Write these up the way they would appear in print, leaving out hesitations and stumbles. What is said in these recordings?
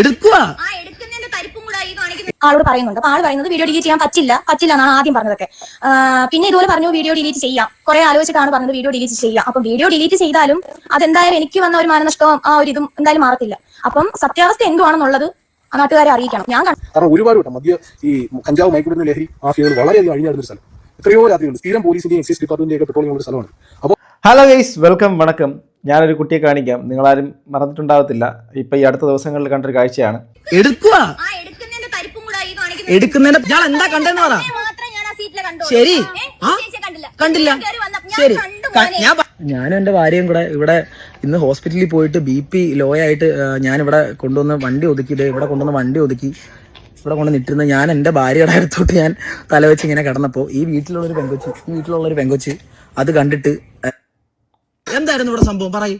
എടുക്കുക ആളോട് പറയുന്നുണ്ട്. അപ്പൊ ആള് പറയുന്നത് വീഡിയോ ഡിലീറ്റ് ചെയ്യാൻ പറ്റില്ല എന്നാണ് ആദ്യം പറഞ്ഞതൊക്കെ. പിന്നെ ഇതുപോലെ പറഞ്ഞു വീഡിയോ ഡിലീറ്റ് ചെയ്യാം. കുറെ ആലോചിച്ചിട്ടാണ് പറഞ്ഞത് വീഡിയോ ഡിലീറ്റ് ചെയ്യാം. അപ്പം വീഡിയോ ഡിലീറ്റ് ചെയ്താലും അതെന്തായാലും എനിക്ക് വന്ന ഒരു മാനനഷ്ടവും ആ ഒരു ഇതും എന്തായാലും മാറത്തില്ല. അപ്പം സത്യാവസ്ഥ എന്തുവാണെന്നുള്ളത് നാട്ടുകാരെ അറിയിക്കണം. കാരണം ഒരുപാട് വട്ടം മദ്യ ഈ കഞ്ചാവ് മയക്കുമരുന്ന് ലഹരി മാഫിയകൾ വളരെയധികം അഴിഞ്ഞാടുന്ന സ്ഥലം. എത്രയോ രാത്രികളുണ്ട്. സ്ഥിരം പോലീസിന്റെയും എക്സൈസ് ഡിപ്പാർട്ട്മെന്റിന്റെ ഒക്കെ പെട്രോളിംഗ് ഉള്ള സ്ഥലമാണ്. അപ്പോൾ ഹലോ ഗൈസ്, വെൽക്കം, വണക്കം. ഞാനൊരു കുട്ടിയെ കാണിക്കാം. നിങ്ങളാരും മറന്നിട്ടുണ്ടാവത്തില്ല. ഇപ്പൊ ഈ അടുത്ത ദിവസങ്ങളിൽ കണ്ടൊരു കാഴ്ചയാണ്. എടുക്കുക എടുക്കുന്നതിന്റെ ഞാൻ എന്താ കണ്ടെന്ന് പറ. ശരി, കണ്ടില്ല. ശരി, ഞാനും എന്റെ ഭാര്യയും കൂടെ ഇവിടെ ഇന്ന് ഹോസ്പിറ്റലിൽ പോയിട്ട് BP ലോ ആയിട്ട് ഞാൻ ഇവിടെ കൊണ്ടുവന്ന് വണ്ടി ഒതുക്കിയിട്ട് ഇവിടെ ഇവിടെ കൊണ്ട് നിട്ടിരുന്ന ഞാൻ എന്റെ ഭാര്യയുടെ അടുത്തോട്ട് ഞാൻ തലവെച്ച് ഇങ്ങനെ കിടന്നപ്പോ ഈ വീട്ടിലുള്ളൊരു പെങ്കൊച്ച് അത് കണ്ടിട്ട് എന്തായിരുന്നു ഇവിടെ സംഭവം പറയും.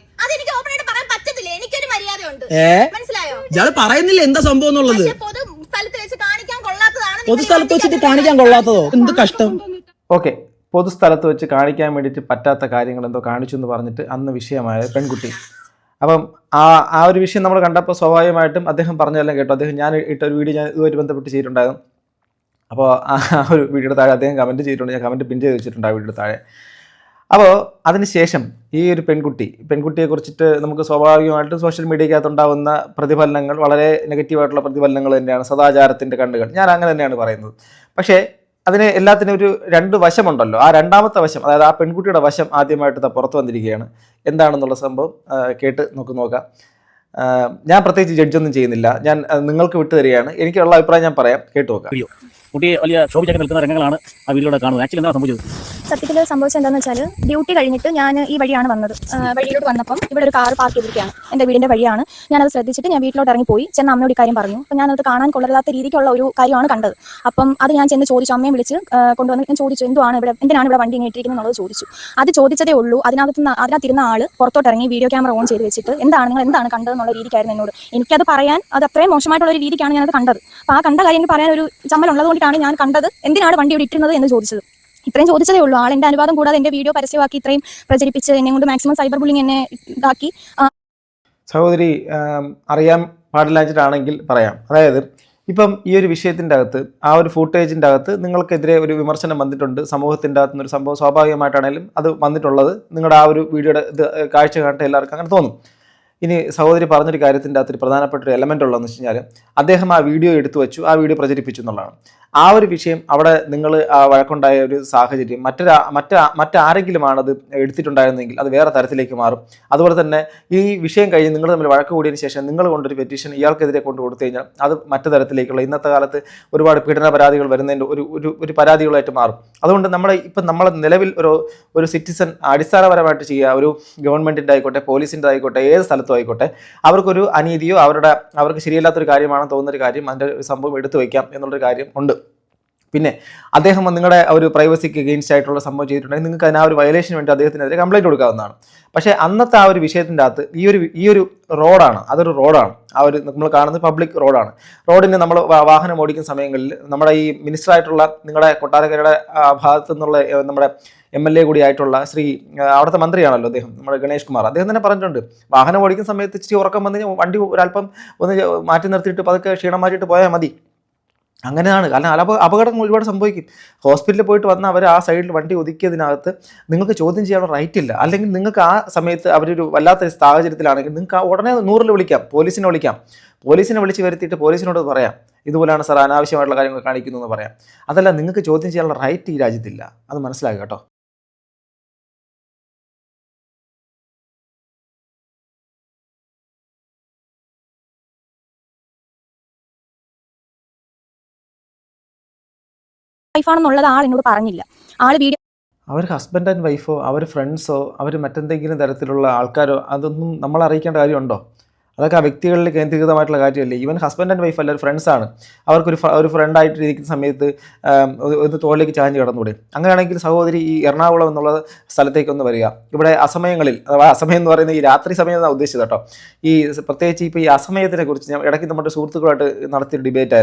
ഇയാള് പറയുന്നില്ല എന്താ സംഭവം എന്നുള്ളത്. പൊതുസ്ഥലത്ത് വെച്ചിട്ട് കാണിക്കാൻ കൊള്ളാത്തതോ? എന്ത് കഷ്ടം. ഓക്കെ, പൊതുസ്ഥലത്ത് വെച്ച് കാണിക്കാൻ വേണ്ടിയിട്ട് പറ്റാത്ത കാര്യങ്ങൾ എന്തോ കാണിച്ചു എന്ന് പറഞ്ഞിട്ട് അന്ന് വിഷയമായ പെൺകുട്ടി. അപ്പം ആ ഒരു വിഷയം നമ്മൾ കണ്ടപ്പോൾ സ്വാഭാവികമായിട്ടും അദ്ദേഹം പറഞ്ഞതെല്ലാം കേട്ടു. ഞാൻ ഇട്ടൊരു വീഡിയോ ഞാൻ ഇതുമായിട്ട് ബന്ധപ്പെട്ട് ചെയ്തിട്ടുണ്ടായിരുന്നു. അപ്പോൾ ആ ഒരു വീഡിയോയുടെ താഴെ അദ്ദേഹം കമൻറ്റ് ചെയ്തിട്ടുണ്ട്. ഞാൻ കമൻറ്റ് പിൻ ചെയ്ത് വെച്ചിട്ടുണ്ട് ആ വീഡിയോയുടെ താഴെ. അപ്പോൾ അതിനുശേഷം ഈ ഒരു പെൺകുട്ടിയെ കുറിച്ചിട്ട് നമുക്ക് സ്വാഭാവികമായിട്ടും സോഷ്യൽ മീഡിയക്കകത്തുണ്ടാകുന്ന പ്രതിഫലനങ്ങൾ വളരെ നെഗറ്റീവായിട്ടുള്ള പ്രതിഫലനങ്ങൾ തന്നെയാണ്. സദാചാരത്തിൻ്റെ കണ്ണുകൾ, ഞാൻ അങ്ങനെ തന്നെയാണ് പറയുന്നത്. പക്ഷേ അതിന് എല്ലാത്തിനും ഒരു രണ്ട് വശമുണ്ടല്ലോ. ആ രണ്ടാമത്തെ വശം, അതായത് ആ പെൺകുട്ടിയുടെ വശം ആദ്യമായിട്ട് പുറത്തു വന്നിരിക്കുകയാണ്. എന്താണെന്നുള്ള സംഭവം കേട്ട് നോക്കാം. ഞാൻ പ്രത്യേകിച്ച് ജഡ്ജൊന്നും ചെയ്യുന്നില്ല, ഞാൻ നിങ്ങൾക്ക് വിട്ടു തരികയാണ്. എനിക്കുള്ള അഭിപ്രായം ഞാൻ പറയാം, കേട്ടു നോക്കാം. കുട്ടിയെ വലിയ ശോഭിച്ചൊക്കെ നിൽക്കുന്ന രംഗങ്ങളാണ് ആ വീഡിയോയുടെ കാണുന്നത്. ആക്ച്വലി എന്താണ് സംഭവിച്ചത്? സത്യത്തിൽ സംഭവിച്ചത് എന്താണെന്ന് വെച്ചാൽ ഡ്യൂട്ടി കഴിഞ്ഞിട്ട് ഞാൻ ഈ വഴിയാണ് വന്നത്. വഴിയിലോട്ട് വന്നപ്പം ഇവിടെ ഒരു കാർ പാർക്ക് ചെയ്തിരിക്കുകയാണ്. എൻ്റെ വീടിൻ്റെ വഴിയാണ്. ഞാനത് ശ്രദ്ധിച്ചിട്ട് ഞാൻ വീട്ടിലോട്ട് ഇറങ്ങിപ്പോയി. ചെന്ന് അമ്മയോട് കാര്യം പറഞ്ഞു. അപ്പം ഞാനത് കാണാൻ കൊള്ളരുതാത്ത രീതിക്കുള്ള ഒരു കാര്യമാണ് കണ്ടത്. അപ്പം അത് ഞാൻ ചെന്ന് ചോദിച്ചു, അമ്മയെ വിളിച്ച് കൊണ്ടുവന്ന് ഞാൻ ചോദിച്ചു, എന്തിനാണ് ഇവിടെ വണ്ടി ഇട്ടിരിക്കുന്നത് എന്നുള്ളത് ചോദിച്ചു. അത് ചോദിച്ചതേ ഉള്ളൂ. അതിനകത്തിരുന്ന ആള് പുറത്തോട്ട് ഇറങ്ങി വീഡിയോ ക്യാമറ ഓൺ ചെയ്ത് വെച്ചിട്ട് നിങ്ങൾ എന്താണ് കണ്ടതെന്നുള്ള രീതിക്കായിരുന്നു എന്നോട്. എനിക്കത് പറയാൻ അത് അത്രയും മോശമായിട്ടുള്ള ഒരു രീതിക്കാണ് ഞാനത് കണ്ടത്. അപ്പോൾ ആ കണ്ട കാര്യം പറയാൻ ഒരു ചമ്മലുള്ളത് കൊണ്ടിട്ടാണ് ഞാൻ കണ്ടത് എന്തിനാണ് വണ്ടി ഇവിടെ ഇട്ടിരുന്നത് എന്ന് ചോദിച്ചത്. ഇത്രയും ചോദിച്ചതേ ഉള്ളൂ. ആളെന്റെ അനുവാദം കൂടാതെ എന്റെ വീഡിയോ പരസ്യമാക്കി ഇത്രയും പ്രചരിപ്പിച്ച് എന്നെ കൊണ്ട് മാക്സിമം സൈബർ ബുള്ളിങ് എന്നെ ഇതാക്കി. സഹോദരി, അറിയാൻ പാടില്ലാച്ചിട്ടാണെങ്കിൽ പറയാം. അതായത് ഇപ്പം ഈ ഒരു വിഷയത്തിൻ്റെ അകത്ത്, ആ ഒരു ഫൂട്ടേജിൻ്റെ അകത്ത് നിങ്ങൾക്കെതിരെ ഒരു വിമർശനം വന്നിട്ടുണ്ട്. സമൂഹത്തിൻ്റെ അകത്ത് നിന്നൊരു സംഭവം സ്വാഭാവികമായിട്ടാണെങ്കിലും അത് വന്നിട്ടുള്ളത് നിങ്ങളുടെ ആ ഒരു വീഡിയോയുടെ കാഴ്ച കണ്ടിട്ട് എല്ലാവർക്കും അങ്ങനെ തോന്നും. ഇനി സഹോദരി പറഞ്ഞൊരു കാര്യത്തിൻ്റെ അകത്തൊരു പ്രധാനപ്പെട്ട ഒരു എലമെൻ്റ് ഉള്ളതെന്ന് വെച്ച് കഴിഞ്ഞാൽ അദ്ദേഹം ആ വീഡിയോ എടുത്തു വെച്ചു, ആ വീഡിയോ പ്രചരിപ്പിച്ചു എന്നുള്ളതാണ്. ആ ഒരു വിഷയം അവിടെ നിങ്ങൾ വഴക്കുണ്ടായ ഒരു സാഹചര്യം മറ്റാരെങ്കിലുമാണ് അത് എടുത്തിട്ടുണ്ടായിരുന്നെങ്കിൽ അത് വേറെ തരത്തിലേക്ക് മാറും. അതുപോലെ തന്നെ ഈ വിഷയം കഴിഞ്ഞ് നിങ്ങൾ തമ്മിൽ വഴക്ക് കൂടിയതിന് ശേഷം നിങ്ങൾ കൊണ്ടൊരു പെറ്റീഷൻ ഇയാൾക്കെതിരെ കൊണ്ട് കൊടുത്തു കഴിഞ്ഞാൽ അത് മറ്റു തരത്തിലേക്കുള്ള ഇന്നത്തെ കാലത്ത് ഒരുപാട് പീഡന പരാതികൾ വരുന്നതിൻ്റെ ഒരു പരാതികളായിട്ട് മാറും. അതുകൊണ്ട് നമ്മളെ നിലവിൽ ഒരു സിറ്റിസൺ അടിസ്ഥാനപരമായിട്ട് ചെയ്യുക, ഒരു ഗവൺമെൻറ്റിൻ്റെ ആയിക്കോട്ടെ, പോലീസിൻ്റെ ആയിക്കോട്ടെ, ഏത് സ്ഥലത്തും ആയിക്കോട്ടെ, അവർക്കൊരു അനീതിയോ അവർക്ക് ശരിയല്ലാത്തൊരു കാര്യമാണെന്ന് തോന്നുന്നൊരു കാര്യം, അതിൻ്റെ സംഭവം എടുത്തു വയ്ക്കാം എന്നുള്ളൊരു കാര്യം ഉണ്ട്. പിന്നെ അദ്ദേഹം നിങ്ങളുടെ ഒരു പ്രൈവസിക്ക് അഗെയിൻസ്റ്റ് ആയിട്ടുള്ള സംഭവം ചെയ്തിട്ടുണ്ടെങ്കിൽ നിങ്ങൾക്ക് അതിന് ആ ഒരു വയലേഷന് വേണ്ടി അദ്ദേഹത്തിനെതിരെ കംപ്ലയിൻറ്റ് കൊടുക്കാവുന്നതാണ്. പക്ഷേ അന്നത്തെ ആ ഒരു വിഷയത്തിൻ്റെ അകത്ത് ഈ ഒരു റോഡാണ്, അതൊരു റോഡാണ്. ആ ഒരു നമ്മൾ കാണുന്നത് പബ്ലിക് റോഡാണ്. റോഡിന് നമ്മൾ വാഹനം ഓടിക്കുന്ന സമയങ്ങളിൽ നമ്മുടെ ഈ മിനിസ്റ്ററായിട്ടുള്ള നിങ്ങളുടെ കൊട്ടാരക്കരയുടെ ഭാഗത്തു നിന്നുള്ള നമ്മുടെ MLA കൂടി ആയിട്ടുള്ള അവിടുത്തെ മന്ത്രിയാണല്ലോ അദ്ദേഹം, നമ്മുടെ ഗണേഷ് കുമാർ, അദ്ദേഹം തന്നെ പറഞ്ഞിട്ടുണ്ട്, വാഹനം ഓടിക്കുന്ന സമയത്ത് ഇച്ചിരി ഉറക്കം വന്ന് വണ്ടി ഒരല്പം ഒന്ന് മാറ്റി നിർത്തിയിട്ട് പതുക്കെ ക്ഷീണം മാറ്റിയിട്ട് പോയാൽ മതി. അങ്ങനെയാണ്. കാരണം അപകടങ്ങൾ ഒരുപാട് സംഭവിക്കും. ഹോസ്പിറ്റലിൽ പോയിട്ട് വന്ന് അവർ ആ സൈഡിൽ വണ്ടി ഒതുക്കിയതിനകത്ത് നിങ്ങൾക്ക് ചോദ്യം ചെയ്യാനുള്ള റൈറ്റ് ഇല്ല. അല്ലെങ്കിൽ നിങ്ങൾക്ക് ആ സമയത്ത് അവരൊരു വല്ലാത്ത സാഹചര്യത്തിലാണെങ്കിൽ നിങ്ങൾക്ക് ഉടനെ 100-ൽ വിളിക്കാം, പോലീസിനെ വിളിച്ച് വരുത്തിയിട്ട് പോലീസിനോട് പറയാം, ഇതുപോലെയാണ് സാർ അനാവശ്യമായിട്ടുള്ള കാര്യങ്ങൾ കാണിക്കുന്നു എന്ന് പറയാം. അതല്ല, നിങ്ങൾക്ക് ചോദ്യം ചെയ്യാനുള്ള റൈറ്റ് ഈ രാജ്യത്തില്ല. അത് മനസ്സിലാക്കുക കേട്ടോ. വൈഫാണെന്നുള്ളത് ആൾ എന്നോട് പറഞ്ഞില്ല. അവർ ഹസ്ബൻഡ് ആൻഡ് വൈഫോ, അവർ ഫ്രണ്ട്സോ, അവർ മറ്റെന്തെങ്കിലും തരത്തിലുള്ള ആൾക്കാരോ, അതൊന്നും നമ്മൾ അറിയിക്കേണ്ട കാര്യമുണ്ടോ? അതൊക്കെ ആ വ്യക്തികളിൽ കേന്ദ്രീകൃതമായിട്ടുള്ള കാര്യമല്ലേ. ഈവൻ ഹസ്ബൻഡ് ആൻഡ് വൈഫ് അല്ല, ഒരു ഫ്രണ്ട്സാണ്. അവർക്കൊരു ഫ്രണ്ടായിട്ട് ഇരിക്കുന്ന സമയത്ത് ഒരു തോളിലേക്ക് ചാഞ്ഞ് കിടന്നൂടെ? അങ്ങനെയാണെങ്കിൽ സഹോദരി ഈ എറണാകുളം എന്നുള്ള സ്ഥലത്തേക്കൊന്ന് വരിക. ഇവിടെ അസമയങ്ങളിൽ, അഥവാ അസമയം എന്ന് പറയുന്നത് ഈ രാത്രി സമയം എന്നാണ് ഉദ്ദേശിച്ചത് കേട്ടോ. ഈ പ്രത്യേകിച്ച് ഇപ്പോൾ ഈ അസമയത്തിനെ കുറിച്ച് ഞാൻ ഇടയ്ക്ക് നമ്മുടെ സുഹൃത്തുക്കളായിട്ട് നടത്തിയൊരു ഡിബേറ്റ്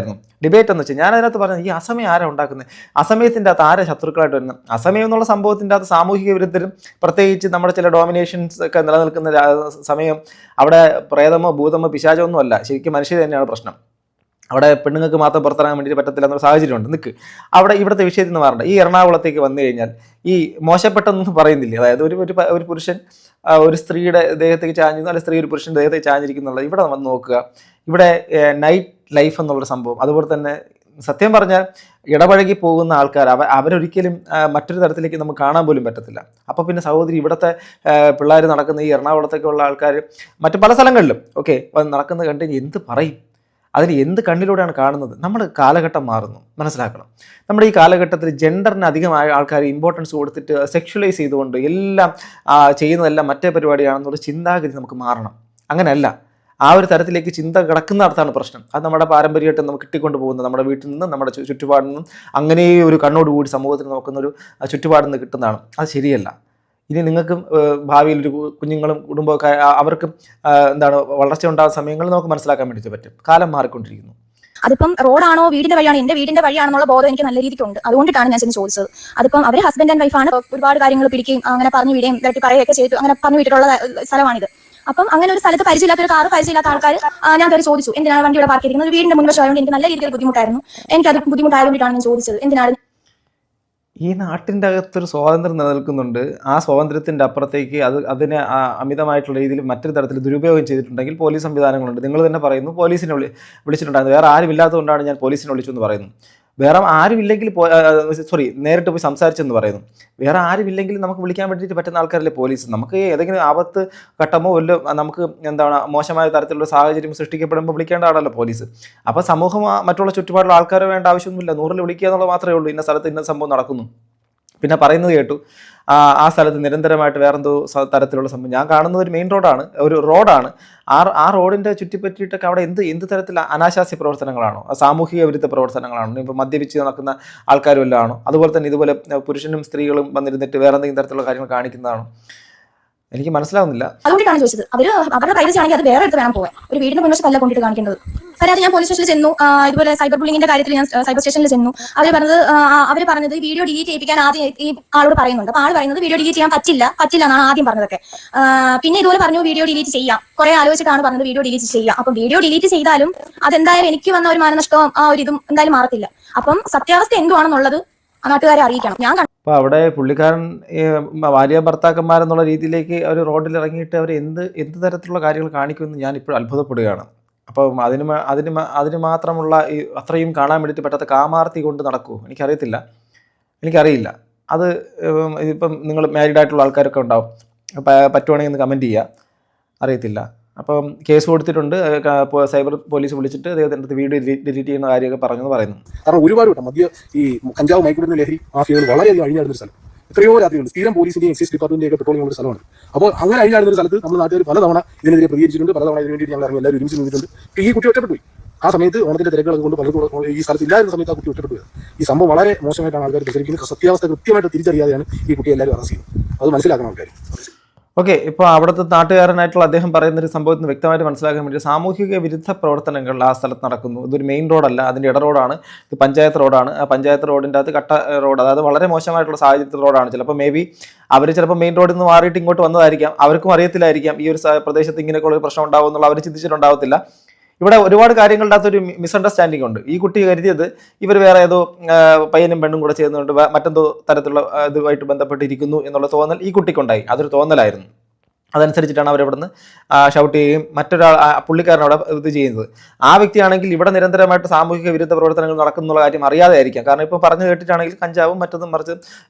എന്ന് വെച്ചാൽ ഞാൻ അതിനകത്ത് പറഞ്ഞത്, ഈ അസമയം ആരാ ഉണ്ടാക്കുന്നത്? അസമയത്തിൻ്റെ അകത്ത് ആരാ ശത്രുക്കളായിട്ട് വരുന്നത്? അസമയം എന്നുള്ള സംഭവത്തിൻ്റെ അകത്ത് സാമൂഹിക വിരുദ്ധരും പ്രത്യേകിച്ച് നമ്മുടെ ചില ഡോമിനേഷൻസ് ഒക്കെ നിലനിൽക്കുന്ന സമയം, അവിടെ പ്രേതം ഭൂതമോ പിശാചമൊന്നും അല്ല, ശരിക്കും മനുഷ്യർ തന്നെയാണ് പ്രശ്നം. അവിടെ പെണ്ണുങ്ങൾക്ക് മാത്രം പുറത്തിറങ്ങാൻ വേണ്ടി പറ്റത്തില്ല എന്നൊരു സാഹചര്യമുണ്ട്. നിൽക്ക് അവിടെ ഇവിടുത്തെ വിഷയത്തിൽ നിന്ന് മാറണ്ട. ഈ എറണാകുളത്തേക്ക് വന്നു കഴിഞ്ഞാൽ ഈ മോശപ്പെട്ടൊന്നും പറയുന്നില്ലേ, അതായത് ഒരു പുരുഷൻ ഒരു സ്ത്രീയുടെ ദേഹത്തേക്ക് ചാഞ്ഞിരുന്നു, അല്ലെങ്കിൽ സ്ത്രീ ഒരു പുരുഷൻ്റെ ദേഹത്തേക്ക് ചാഞ്ഞിരിക്കുന്നുള്ളത് ഇവിടെ വന്ന് നോക്കുക. ഇവിടെ നൈറ്റ് ലൈഫ് എന്നുള്ളൊരു സംഭവം, അതുപോലെ തന്നെ സത്യം പറഞ്ഞാൽ ഇടപഴകി പോകുന്ന ആൾക്കാർ അവരൊരിക്കലും മറ്റൊരു തരത്തിലേക്ക് നമുക്ക് കാണാൻ പോലും പറ്റത്തില്ല. അപ്പോൾ പിന്നെ സഹോദരി, ഇവിടുത്തെ പിള്ളേർ നടക്കുന്ന ഈ എറണാകുളത്തേക്കുള്ള ആൾക്കാർ മറ്റു പല സ്ഥലങ്ങളിലും നടക്കുന്നത് കണ്ട് എന്ത് പറയും, അതിന് എന്ത് കണ്ണിലൂടെയാണ് കാണുന്നത്? നമ്മുടെ കാലഘട്ടം മാറുന്നു, മനസ്സിലാക്കണം. നമ്മുടെ ഈ കാലഘട്ടത്തിൽ ജെൻഡറിന് അധികമായ ആൾക്കാർ ഇമ്പോർട്ടൻസ് കൊടുത്തിട്ട് സെക്ഷുവലൈസ് ചെയ്തുകൊണ്ട് എല്ലാം ചെയ്യുന്നതെല്ലാം മറ്റേ പരിപാടിയാണെന്നുള്ള ചിന്താഗതി നമുക്ക് മാറണം. അങ്ങനെയല്ല, ആ ഒരു തരത്തിലേക്ക് ചിന്ത കിടക്കുന്നിടത്താണ് പ്രശ്നം. അത് നമ്മുടെ പാരമ്പര്യമായിട്ട് നമുക്ക് കിട്ടിക്കൊണ്ട് പോകുന്നത് നമ്മുടെ വീട്ടിൽ നിന്നും നമ്മുടെ ചുറ്റുപാടിൽ നിന്നും അങ്ങനെ ഒരു കണ്ണോടുകൂടി സമൂഹത്തിൽ നോക്കുന്നൊരു ചുറ്റുപാടിൽ നിന്ന് കിട്ടുന്നതാണ്. അത് ശരിയല്ല. ഇനി നിങ്ങൾക്കും ഭാവിയിൽ ഒരു കുഞ്ഞുങ്ങളും കുടുംബമൊക്കെ അവർക്കും വളർച്ച ഉണ്ടാകുന്ന സമയങ്ങളിൽ നമുക്ക് മനസ്സിലാക്കാൻ വേണ്ടിയിട്ട് പറ്റും. കാലം മാറിക്കൊണ്ടിരിക്കുന്നു. അതിപ്പം റോഡാണോ വീടിന്റെ വഴിയാണോ എന്റെ വീടിന്റെ വഴിയാണെന്നുള്ള ബോധം എനിക്ക് നല്ല രീതിക്കുണ്ട്. അതുകൊണ്ടിട്ടാണ് ഞാൻ ചെന്ന് ചോദിച്ചത്. അതിപ്പം അവർ ഹസ്ബൻഡ് ആൻഡ് വൈഫാണ്, ഒരുപാട് കാര്യങ്ങൾ പിടിക്കുകയും അങ്ങനെ പറഞ്ഞു വിടുകയും ഇതായിട്ട് പറയുകയൊക്കെ ചെയ്തു, അങ്ങനെ പറഞ്ഞു വിട്ടിട്ടുള്ള സ്ഥലമാണിത്. അപ്പം അങ്ങനെ ഒരു സ്ഥലത്ത് പരിചയമില്ലാത്ത ഒരു കാറ് പരിചയമില്ലാത്ത ആൾക്കാർ ഞാൻ കയറി ചോദിച്ചു, എന്തിനാണ് വണ്ടി ഇവിടെ പാർക്ക് ചെയ്തിരിക്കുന്നത്? വീടിന്റെ മുൻവശമായതുകൊണ്ട് എനിക്ക് നല്ല രീതിയിൽ ബുദ്ധിമുട്ടായിരുന്നു. എനിക്കത് ബുദ്ധിമുട്ടായതുകൊണ്ടാണ് ഞാൻ ചോദിച്ചത്, എന്തിനാണ്. ഈ നാട്ടിൻ്റെ അകത്തൊരു സ്വാതന്ത്ര്യം നിലനിൽക്കുന്നുണ്ട്. ആ സ്വാതന്ത്ര്യത്തിൻ്റെ അപ്പുറത്തേക്ക് അതിനെ അമിതമായിട്ടുള്ള രീതിയിൽ മറ്റൊരു തരത്തിൽ ദുരുപയോഗം ചെയ്തിട്ടുണ്ടെങ്കിൽ പോലീസ് സംവിധാനങ്ങളുണ്ട്. നിങ്ങൾ തന്നെ പറയുന്നു പോലീസിനെ വിളിച്ചിട്ടുണ്ടായിരുന്നു. വേറെ ആരും ഇല്ലാത്തതുകൊണ്ടാണ് ഞാൻ പോലീസിനെ വിളിച്ചു എന്ന് പറയുന്നു. വേറെ ആരുമില്ലെങ്കിൽ നേരിട്ട് പോയി സംസാരിച്ചെന്ന് പറയുന്നു. വേറെ ആരുമില്ലെങ്കിൽ നമുക്ക് വിളിക്കാൻ വേണ്ടിയിട്ട് പറ്റുന്ന ആൾക്കാരല്ലേ പോലീസ്. നമുക്ക് ഏതെങ്കിലും ആപത്ത് ഘട്ടമോ നമുക്ക് മോശമായ തരത്തിലുള്ള സാഹചര്യം സൃഷ്ടിക്കപ്പെടുമ്പോൾ വിളിക്കേണ്ടതാണല്ലോ പോലീസ്. അപ്പോൾ സമൂഹം മറ്റുള്ള ചുറ്റുപാടുള്ള ആൾക്കാരെ വേണ്ട ആവശ്യമൊന്നുമില്ല, 100 വിളിക്കുക എന്നുള്ളത് മാത്രമേ ഉള്ളൂ. ഇന്ന സ്ഥലത്ത് ഇന്ന സംഭവം നടക്കുന്നു. പിന്നെ പറയുന്നത് കേട്ടു ആ സ്ഥലത്ത് നിരന്തരമായിട്ട് വേറെന്തോ തരത്തിലുള്ള സംഭവം. ഞാൻ കാണുന്നത് ഒരു മെയിൻ റോഡാണ്. ആ റോഡിൻ്റെ ചുറ്റിപ്പറ്റിയിട്ടൊക്കെ അവിടെ എന്ത് തരത്തിൽ അനാശാസ്യ പ്രവർത്തനങ്ങളാണോ, സാമൂഹിക വിരുദ്ധ പ്രവർത്തനങ്ങളാണോ, ഇപ്പോൾ മദ്യപിച്ച് നടക്കുന്ന ആൾക്കാരും എല്ലാം ആണോ, അതുപോലെ തന്നെ ഇതുപോലെ പുരുഷനും സ്ത്രീകളും വന്നിരുന്നിട്ട് വേറെ എന്തെങ്കിലും തരത്തിലുള്ള കാര്യങ്ങൾ കാണിക്കുന്നതാണോ? എനിക്ക് മനസ്സിലാവുന്നില്ല. അതുകൊണ്ടാണ് ചോദിച്ചത്. അവരുടെ പ്രൈവസി ആണെങ്കിൽ അത് വേറെ എടുത്ത് വേണം പോകാൻ. ഒരു വീടിന്റെ മുൻവശത്തല്ല കൊണ്ടിട്ട് കാണിക്കേണ്ടത്. പരാതി ഞാൻ പോലീസ് സ്റ്റേഷനിൽ ചെന്നു. ഇതുപോലെ സൈബർ ബുള്ളിങ്ങിന്റെ കാര്യത്തിൽ ഞാൻ സൈബർ സ്റ്റേഷനിൽ ചെന്നു. അവർ പറഞ്ഞത് വീഡിയോ ഡിലീറ്റ് ചെയ്യിപ്പിക്കാൻ ആദ്യം ഈ ആളോട് പറയുന്നുണ്ട്. അപ്പോൾ ആൾ പറയുന്നത് വീഡിയോ ഡിലീറ്റ് ചെയ്യാൻ പറ്റില്ല എന്നാണ് ആദ്യം പറഞ്ഞതൊക്കെ. പിന്നെ ഇതുപോലെ പറഞ്ഞു വീഡിയോ ഡിലീറ്റ് ചെയ്യാം. കുറെ ആലോചിച്ചിട്ടാണ് പറഞ്ഞത് വീഡിയോ ഡിലീറ്റ് ചെയ്യാം. അപ്പം വീഡിയോ ഡിലീറ്റ് ചെയ്താലും അതെന്തായാലും എനിക്ക് വന്ന ഒരു മാനനഷ്ടവും ആ ഒരു ഇതും എന്തായാലും മാറത്തില്ല. അപ്പം സത്യാവസ്ഥ എന്തുവാണെന്നുള്ളത് നാട്ടുകാരെ അറിയിക്കണം. ഞാൻ അപ്പോൾ അവിടെ പുള്ളിക്കാരൻ ഭാര്യ ഭർത്താക്കന്മാരെന്നുള്ള രീതിയിലേക്ക് അവർ റോഡിൽ ഇറങ്ങിയിട്ട് അവർ എന്ത് തരത്തിലുള്ള കാര്യങ്ങൾ കാണിക്കുമെന്ന് ഞാൻ ഇപ്പോൾ അത്ഭുതപ്പെടുകയാണ്. അപ്പം അതിന് മാത്രമുള്ള ഈ അത്രയും കാണാൻ വേണ്ടിയിട്ട് പറ്റാത്ത കാമാർത്തി കൊണ്ട് നടക്കുമോ എനിക്കറിയില്ല. അത് ഇപ്പം നിങ്ങൾ മാരീഡ് ആയിട്ടുള്ള ആൾക്കാരൊക്കെ ഉണ്ടാവും, പറ്റുവാണെങ്കിൽ ഒന്ന് കമൻറ്റ് ചെയ്യുക. അറിയത്തില്ല. അപ്പം കേസ് കൊടുത്തിട്ടുണ്ട്. സൈബർ പോലീസ് വിളിച്ചിട്ട് അദ്ദേഹത്തിൻ്റെ വീഡിയോ ഡിലീറ്റ് ചെയ്യുന്ന കാര്യമൊക്കെ പറയുന്നു. കാരണം ഒരുപാട് വട്ടം ഈ കഞ്ചാവ് മയക്കുമരുന്ന് ലഹരി മാഫിയകൾ വളരെയധികം അഴിഞ്ഞാടുന്ന സ്ഥലം. എത്രയോ രാത്രിയുണ്ട്. സ്ഥിരം പോലീസിന്റെയും എക്സൈസ് ഡിപ്പാർട്ട്മെന്റിന്റെ ഒക്കെ പെട്രോളിംഗ് ഉള്ള സ്ഥലമാണ്. അപ്പോൾ അങ്ങനെ അഴിഞ്ഞാടുന്ന സ്ഥലത്ത് നമ്മൾ നാട്ടുകാർ പലതവണ ഇതിനെതിരെ പ്രതികരിച്ചിട്ടുണ്ട്. പലതവണ ഇതിന് വേണ്ടി ഞങ്ങൾ എല്ലാവരും ഒരുമിച്ച് നിന്നിട്ടുണ്ട്. ഈ കുട്ടി ഒറ്റപ്പെട്ടു. ആ സമയത്ത് ഓണത്തിന്റെ തിരക്കുകളൊക്കെ കൊണ്ട് പലർക്കും ഈ സ്ഥലത്ത് ഇല്ലായിരുന്ന സമയത്ത് ആ കുട്ടി ഒറ്റപ്പെട്ടു. ഈ സംഭവം വളരെ മോശമായിട്ടാണ് ആൾക്കാർ പ്രചരിക്കുന്നത്. സത്യാവസ്ഥ കൃത്യമായിട്ട് തിരിച്ചറിയാതെയാണ് ഈ കുട്ടിയെ എല്ലാവരും അറസ്റ്റ് ചെയ്യുന്നത്. അത് മനസ്സിലാക്കണം ആൾക്കാർ. ഓക്കെ, ഇപ്പോൾ അവിടുത്തെ നാട്ടുകാരനായിട്ടുള്ള അദ്ദേഹം പറയുന്നൊരു സംഭവത്തിന് വ്യക്തമായിട്ട് മനസ്സിലാക്കാൻ വേണ്ടി സാമൂഹിക വിരുദ്ധ പ്രവർത്തനങ്ങൾ ആ സ്ഥലത്ത് നടക്കുന്നു. ഇതൊരു മെയിൻ റോഡല്ല, അതിൻ്റെ ഇട റോഡാണ്. ഇത് പഞ്ചായത്ത് റോഡാണ്. ആ പഞ്ചായത്ത് റോഡിൻ്റെ അകത്ത് കട്ട റോഡ്, അതായത് വളരെ മോശമായിട്ടുള്ള സാഹചര്യത്തിൽ റോഡാണ്. ചിലപ്പോൾ അവർ ചിലപ്പോൾ മെയിൻ റോഡിൽ നിന്ന് മാറിയിട്ട് ഇങ്ങോട്ട് വന്നതായിരിക്കാം. അവർക്കും അറിയത്തില്ലായിരിക്കും ഈ ഒരു പ്രദേശത്ത് ഇങ്ങനെയൊക്കെയുള്ള ഒരു പ്രശ്നം ഉണ്ടാവും എന്നുള്ള അവർ ചിന്തിച്ചിട്ടുണ്ടാവത്തില്ല. ഇവിടെ ഒരുപാട് കാര്യങ്ങളുടെ അകത്തൊരു മിസ്അണ്ടർസ്റ്റാൻഡിംഗ് ഉണ്ട്. ഈ കുട്ടി കരുതിയത് ഇവർ വേറെ ഏതോ പയ്യനും പെണ്ണും കൂടെ ചെയ്യുന്നുണ്ട്, മറ്റെന്തോ തരത്തിലുള്ള ഇതുമായിട്ട് ബന്ധപ്പെട്ടിരിക്കുന്നു എന്നുള്ള തോന്നൽ ഈ കുട്ടിക്കുണ്ടായി. അതൊരു തോന്നലായിരുന്നു. അതനുസരിച്ചിട്ടാണ് അവരവിടുന്ന് ഷൗട്ട് ചെയ്യുകയും മറ്റൊരാൾ പുള്ളിക്കാരനവിടെ ഇത് ചെയ്യുന്നത്. ആ വ്യക്തിയാണെങ്കിൽ ഇവിടെ നിരന്തരമായിട്ട് സാമൂഹിക വിരുദ്ധ പ്രവർത്തനങ്ങൾ നടക്കുന്നുള്ള കാര്യം അറിയാതെ ആയിരിക്കാം. കാരണം ഇപ്പോൾ പറഞ്ഞു കേട്ടിട്ടാണെങ്കിൽ കഞ്ചാവും മറ്റൊന്നും മറിച്ച്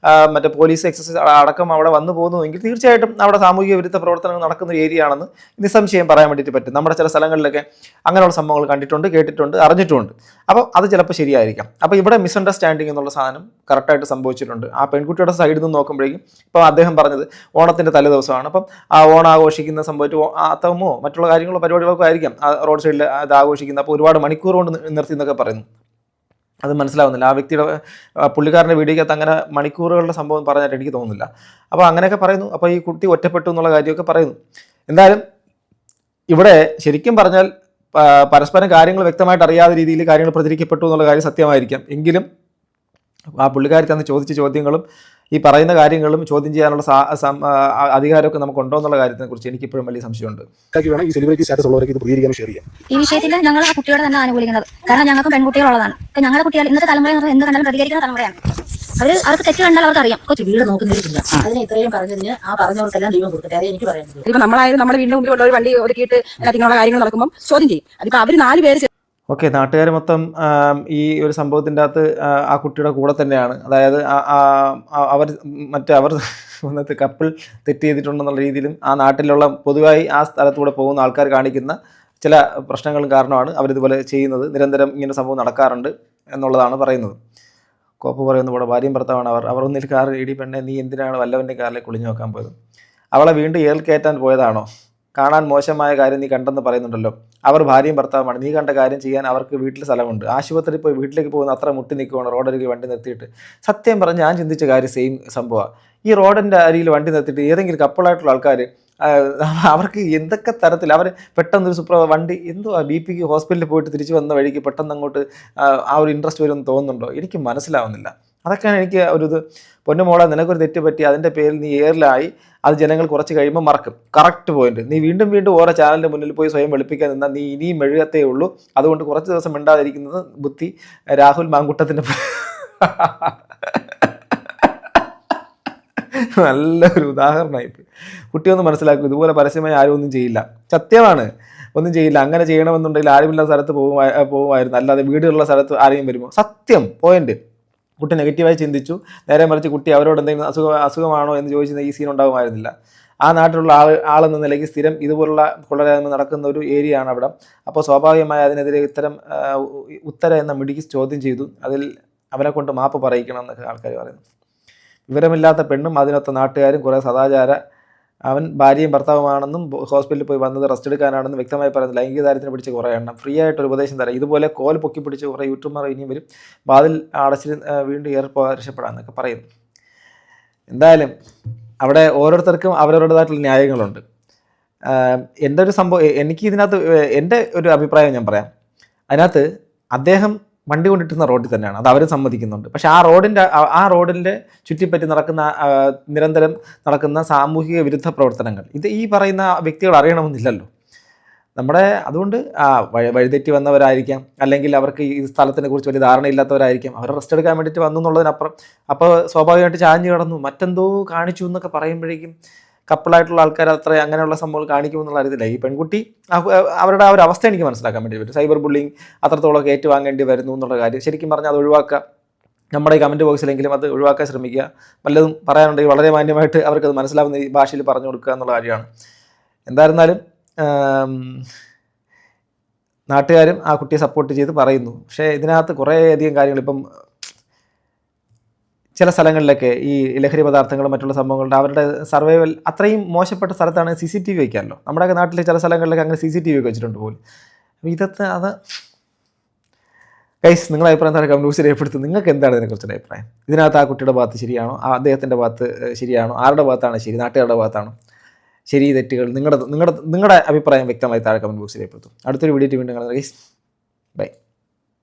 മറ്റേ പോലീസ് എക്സസൈസ് അടക്കം അവിടെ വന്നു പോകുന്നുവെങ്കിൽ തീർച്ചയായിട്ടും അവിടെ സാമൂഹിക വിരുദ്ധ പ്രവർത്തനങ്ങൾ നടക്കുന്ന ഏരിയ ആണെന്ന് നിസ്സംശയം പറയാൻ വേണ്ടിയിട്ട് പറ്റും. നമ്മുടെ ചില സ്ഥലങ്ങളിലൊക്കെ അങ്ങനെയുള്ള സംഭവങ്ങൾ കണ്ടിട്ടുണ്ട്, കേട്ടിട്ടുണ്ട്, അറിഞ്ഞിട്ടുമുണ്ട്. അപ്പോൾ അത് ചിലപ്പോൾ ശരിയായിരിക്കാം. അപ്പോൾ ഇവിടെ മിസ്അണ്ടർസ്റ്റാൻഡിങ് എന്നുള്ള സാധനം കറക്റ്റായിട്ട് സംഭവിച്ചിട്ടുണ്ട്. ആ പെൺകുട്ടിയുടെ സൈഡിൽ നിന്ന് നോക്കുമ്പോഴേക്കും ഇപ്പോൾ അദ്ദേഹം പറഞ്ഞത് ഓണത്തിൻ്റെ തലേദിവസമാണ്. അപ്പം ഓണം ആഘോഷിക്കുന്ന സംഭവിച്ചു അത്തമോ മറ്റുള്ള കാര്യങ്ങളോ പരിപാടികളൊക്കെ ആയിരിക്കാം റോഡ് സൈഡിൽ അത് ആഘോഷിക്കുന്നത്. അപ്പോൾ ഒരുപാട് മണിക്കൂർ കൊണ്ട് നിർത്തി എന്നൊക്കെ പറയുന്നു. അത് മനസ്സിലാവുന്നില്ല. ആ വ്യക്തിയുടെ പുള്ളിക്കാരൻ്റെ വീഡിയോക്കകത്ത് അങ്ങനെ മണിക്കൂറുകളുടെ സംഭവം പറഞ്ഞായിട്ട് എനിക്ക് തോന്നുന്നില്ല. അപ്പോൾ അങ്ങനെയൊക്കെ പറയുന്നു. അപ്പോൾ ഈ കുട്ടി ഒറ്റപ്പെട്ടു എന്നുള്ള കാര്യമൊക്കെ പറയുന്നു. എന്തായാലും ഇവിടെ ശരിക്കും പറഞ്ഞാൽ പരസ്പരം കാര്യങ്ങൾ വ്യക്തമായിട്ട് അറിയാത്ത രീതിയിൽ കാര്യങ്ങൾ പ്രചരിക്കപ്പെട്ടു എന്നുള്ള കാര്യം സത്യമായിരിക്കാം. എങ്കിലും ആ പുള്ളിക്കാരി തന്ന് ചോദിച്ച ചോദ്യങ്ങളും ഈ പറയുന്ന കാര്യങ്ങളും ചോദ്യം ചെയ്യാനുള്ള അധികാരമൊക്കെ നമുക്ക് ഉണ്ടോ എന്നുള്ള കാര്യത്തിനെ കുറിച്ച് എനിക്കിപ്പോഴും വലിയ സംശയമുണ്ട്. വേണം ഈ സെലിബ്രിറ്റി സ്റ്റാറ്റസ് ഉള്ളവർക്ക് ഇത് പ്രതികരിക്കാൻ ഷെയർ ചെയ്യാം. ഈ വിഷയത്തിൽ ഞങ്ങൾ ആ കുട്ടിയോട് തന്നെ ആനുകൂലിക്കുന്നത്. കാരണം ഞങ്ങൾക്ക് പെൺകുട്ടികളുള്ളതാണ്. ഇപ്പൊ ഞങ്ങളുടെ കുട്ടികൾ ഇന്നത്തെ തലമുറ എന്ത് കണ്ടാലും പ്രതികരിക്കുന്ന തലമുറയാണ്. അവർക്ക് തെറ്റ് കണ്ടാൽ അവർക്ക് അറിയാം. കൊച്ചു വീട് നോക്കുന്നില്ല. അതിനെ ഇത്രയും പറഞ്ഞതിന് ആ പറഞ്ഞവർക്കെല്ലാം ദൈവം കൊടുക്കട്ടെ. അത് എനിക്ക് പറയുന്നത്. ഇപ്പൊ നമ്മളായാലും നമ്മുടെ വീടിന്റെ മുമ്പിലുള്ള ഒരു വണ്ടി ഒതുക്കിയിട്ട് അതിനുള്ള കാര്യങ്ങൾ നടക്കുമ്പോൾ ചോദ്യം ചെയ്യും. അതിപ്പോ അവര് 4 പേര് ഓക്കെ, നാട്ടുകാർ മൊത്തം ഈ ഒരു സംഭവത്തിൻ്റെ അകത്ത് ആ കുട്ടിയുടെ കൂടെ തന്നെയാണ്. അതായത് അവർ വന്നിട്ട് കപ്പിൾ തെറ്റ് ചെയ്തിട്ടുണ്ടെന്നുള്ള രീതിയിലും ആ നാട്ടിലുള്ള പൊതുവായി ആ സ്ഥലത്തൂടെ പോകുന്ന ആൾക്കാർ കാണിക്കുന്ന ചില പ്രശ്നങ്ങളും കാരണമാണ് അവരിതുപോലെ ചെയ്യുന്നത്. നിരന്തരം ഇങ്ങനെ സംഭവം നടക്കാറുണ്ട് എന്നുള്ളതാണ് പറയുന്നത്. കോപ്പ് പറയുന്ന പോലെ ഭാര്യയും ഭർത്താവാണ് അവർ ഒന്നിൽ കാർ ഇടി പെണ്ണെ നീ എന്തിനാണ് വല്ലവൻ്റെ കാറിലേക്ക് ഒളിഞ്ഞു നോക്കാൻ പോയത്? അവളെ വീണ്ടും കയറ്റാൻ പോയതാണോ? കാണാൻ മോശമായ കാര്യം നീ കണ്ടെന്ന് പറയുന്നുണ്ടല്ലോ. അവർ ഭാര്യയും ഭർത്താവുമാണ്. നീ കണ്ട കാര്യം ചെയ്യാൻ അവർക്ക് വീട്ടിൽ സ്ഥലമുണ്ട്. ആശുപത്രിയിൽ പോയി വീട്ടിലേക്ക് പോകുന്ന അത്ര മുട്ടി നിൽക്കുവാണ് റോഡരികിൽ വണ്ടി നിർത്തിയിട്ട്. സത്യം പറഞ്ഞ് ഞാൻ ചിന്തിച്ച കാര്യം സെയിം സംഭവമാണ്. ഈ റോഡിൻ്റെ അരിയിൽ വണ്ടി നിർത്തിയിട്ട് ഏതെങ്കിലും കപ്പിളായിട്ടുള്ള ആൾക്കാർ അവർക്ക് എന്തൊക്കെ തരത്തിൽ അവർ പെട്ടെന്നൊരു വണ്ടി എന്തോ BP ഹോസ്പിറ്റലിൽ പോയിട്ട് തിരിച്ചു വന്ന വഴിക്ക് പെട്ടെന്ന് അങ്ങോട്ട് ആ ഒരു ഇൻട്രസ്റ്റ് വരുമെന്ന് തോന്നുന്നുണ്ടോ? എനിക്ക് മനസ്സിലാവുന്നില്ല. അതൊക്കെയാണ് എനിക്ക് ഒരു ഇത്. പൊന്നുമോളെ, നിനക്കൊരു തെറ്റ് പറ്റി, അതിൻ്റെ പേരിൽ നീ എയറിലായി, അത് ജനങ്ങൾ കുറച്ച് കഴിയുമ്പോൾ മറക്കും. Correct point. നീ വീണ്ടും ഓരോ ചാനലിൻ്റെ മുന്നിൽ പോയി സ്വയം വെളുപ്പിക്കാൻ നിന്നാൽ നീ ഇനിയും മെഴുകത്തേ ഉള്ളൂ. അതുകൊണ്ട് കുറച്ച് ദിവസം മിണ്ടാതിരിക്കുന്നത് ബുദ്ധി. രാഹുൽ മാങ്കുട്ടത്തിൻ്റെ നല്ലൊരു ഉദാഹരണമായിപ്പോയി. കുട്ടിയൊന്നും മനസ്സിലാക്കും. ഇതുപോലെ പരസ്യമായി ആരും ഒന്നും ചെയ്യില്ല. സത്യമാണ്, ഒന്നും ചെയ്യില്ല. അങ്ങനെ ചെയ്യണമെന്നുണ്ടെങ്കിൽ ആരുമില്ലാത്ത സ്ഥലത്ത് പോകുമായിരുന്നു. അല്ലാതെ വീടുള്ള സ്ഥലത്ത് ആരെയും വരുമോ? സത്യം പോയിന്റ്. കുട്ടി നെഗറ്റീവായി ചിന്തിച്ചു. നേരെ മറിച്ച് കുട്ടി അവരോട് എന്തെങ്കിലും അസുഖമാണോ എന്ന് ചോദിച്ചാൽ ഈ സീൻ ഉണ്ടാകുമായിരുന്നില്ല. ആ നാട്ടിലുള്ള ആളെന്ന നിലയ്ക്ക് സ്ഥിരം ഇതുപോലുള്ള കൊള്ളരായ്മ നടക്കുന്ന ഒരു ഏരിയ ആണ് അവിടെ. അപ്പോൾ സ്വാഭാവികമായി അതിനെതിരെ ഇത്തരം ഉത്തര എന്ന മിടുക്കി ചോദ്യം ചെയ്തു. അതിൽ അവനെ കൊണ്ട് മാപ്പ് പറയിക്കണം എന്നൊക്കെ ആൾക്കാർ പറയുന്നു. വിവരമില്ലാത്ത പെണ്ണും അതിനൊത്ത നാട്ടുകാരും കുറേ സദാചാര അവൻ ഭാര്യയും ഭർത്താവുമാണെന്നും ഹോസ്പിറ്റലിൽ പോയി വന്നത് റെസ്റ്റ് എടുക്കാനാണെന്നും വ്യക്തമായി പറയുന്നത്. ലൈംഗികതാരത്തിന് പിടിച്ച് കുറേ എണ്ണം ഫ്രീ ആയിട്ടൊരു ഉപദേശം തരാം. ഇതുപോലെ കോൽ പൊക്കി പിടിച്ച് കുറേ യൂട്യൂബർമാർ ഇനിയും വരും. വാതിൽ അടച്ചിട്ട് വീണ്ടും ഏർപ്പോകാൻ രക്ഷപ്പെടാമെന്നൊക്കെ പറയുന്നു. എന്തായാലും അവിടെ ഓരോരുത്തർക്കും അവരവരുടേതായിട്ടുള്ള ന്യായങ്ങളുണ്ട്. എൻ്റെ ഒരു സംഭവം, എനിക്ക് ഇതിനകത്ത് എൻ്റെ ഒരു അഭിപ്രായം ഞാൻ പറയാം. അതിനകത്ത് അദ്ദേഹം വണ്ടി കൊണ്ടിട്ടുന്ന റോഡിൽ തന്നെയാണ്, അത് അവരും സമ്മതിക്കുന്നുണ്ട്. പക്ഷേ ആ റോഡിൻ്റെ ചുറ്റിപ്പറ്റി നടക്കുന്ന നിരന്തരം നടക്കുന്ന സാമൂഹിക വിരുദ്ധ പ്രവർത്തനങ്ങൾ ഇത് ഈ പറയുന്ന വ്യക്തികൾ അറിയണമെന്നില്ലല്ലോ. അതുകൊണ്ട് വഴിതെറ്റി വന്നവരായിരിക്കാം, അല്ലെങ്കിൽ അവർക്ക് ഈ സ്ഥലത്തിനെ കുറിച്ച് വലിയ ധാരണയില്ലാത്തവരായിരിക്കാം. അവർ റെസ്റ്റ് എടുക്കാൻ വേണ്ടിയിട്ട് വന്നു എന്നുള്ളതിനപ്പുറം അപ്പോൾ സ്വാഭാവികമായിട്ട് ചാഞ്ഞു കിടന്നു മറ്റെന്തോ കാണിച്ചു എന്നൊക്കെ പറയുമ്പോഴേക്കും കപ്പിളായിട്ടുള്ള ആൾക്കാർ അങ്ങനെയുള്ള സംഭവങ്ങൾ കാണിക്കുമെന്നുള്ള അറിയത്തില്ല. ഈ പെൺകുട്ടി അവരുടെ ആ ഒരു അവസ്ഥ എനിക്ക് മനസ്സിലാക്കാൻ വേണ്ടി പറ്റും. സൈബർ ബുള്ളിങ് അത്രത്തോളം ഏറ്റുവാങ്ങേണ്ടി വരുന്നു എന്നുള്ള കാര്യം ശരിക്കും പറഞ്ഞാൽ അത് ഒഴിവാക്കുക. നമ്മുടെ ഈ കമൻറ്റ് ബോക്സിലെങ്കിലും അത് ഒഴിവാക്കാൻ ശ്രമിക്കുക. വല്ലതും പറയാനുണ്ടെങ്കിൽ വളരെ മാന്യമായിട്ട് അവർക്കത് മനസ്സിലാവുന്ന ഈ ഭാഷയിൽ പറഞ്ഞു കൊടുക്കുക എന്നുള്ള കാര്യമാണ്. എന്തായിരുന്നാലും നാട്ടുകാരും ആ കുട്ടിയെ സപ്പോർട്ട് ചെയ്ത് പറയുന്നു. പക്ഷേ ഇതിനകത്ത് കുറേയധികം കാര്യങ്ങൾ ഇപ്പം ചില സ്ഥലങ്ങളിലൊക്കെ ഈ ലഹരി പദാർത്ഥങ്ങളും മറ്റുള്ള സംഭവങ്ങളുടെ അവരുടെ സർവൈവൽ അത്രയും മോശപ്പെട്ട സ്ഥലത്താണ് CCTV വയ്ക്കാമല്ലോ. നമ്മുടെയൊക്കെ നാട്ടിലെ ചില സ്ഥലങ്ങളിലൊക്കെ അങ്ങനെ CCTV ഒക്കെ വെച്ചിട്ടുണ്ട് പോലും. അപ്പോൾ അത് ഗൈസ്, നിങ്ങളുടെ അഭിപ്രായം താഴെ കമന്റ് ബോക്സിൽ രേഖപ്പെടുത്തും. നിങ്ങൾക്ക് എന്താണ് ഇതിനെക്കുറിച്ചുള്ള അഭിപ്രായം? ഇതിനകത്ത് ആ കുട്ടിയുടെ ഭാഗത്ത് ശരിയാണോ, അദ്ദേഹത്തിൻ്റെ ഭാഗത്ത് ശരിയാണോ, ആരുടെ ഭാഗത്താണ് ശരി, നാട്ടുകാരുടെ ഭാഗത്താണോ ശരി, തെറ്റുകൾ? നിങ്ങളുടെ അഭിപ്രായം വ്യക്തമായി താഴെ കമന്റ് ബോക്സിൽ രേഖപ്പെടുത്തും. അടുത്തൊരു വീഡിയോ വീണ്ടും കാണുന്നത് ഗൈസ്. ബൈ.